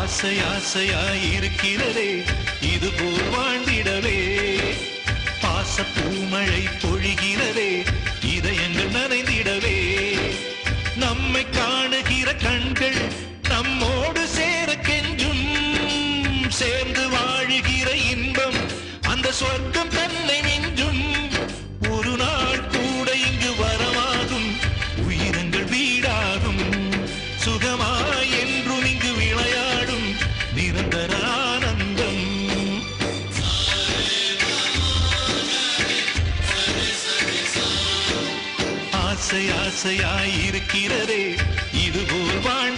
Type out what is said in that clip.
ஆசை ஆசையாயிருக்கிறதே இதுபோல் வாழ்ந்திடவே. பாச பூமழை பொழிகிறதே இதயங்கள் நனைந்திடவே. நம்மை காணுகிற கண்கள் நம்மோடு சேர கெஞ்சும். சேர்ந்து வாழுகிற இன்பம் அந்த சொர்க்கம் தன்னை மிஞ்சும். ஒரு நாள் கூட இங்கு வரமாகும் உயிரங்கள் வீடாகும். சுகமாய் என்றும் இங்கு விளையாடும் நிரந்தர ஆனந்தம். ஆசை ஆசையாயிருக்கிறதே இதுபோல் வாழ்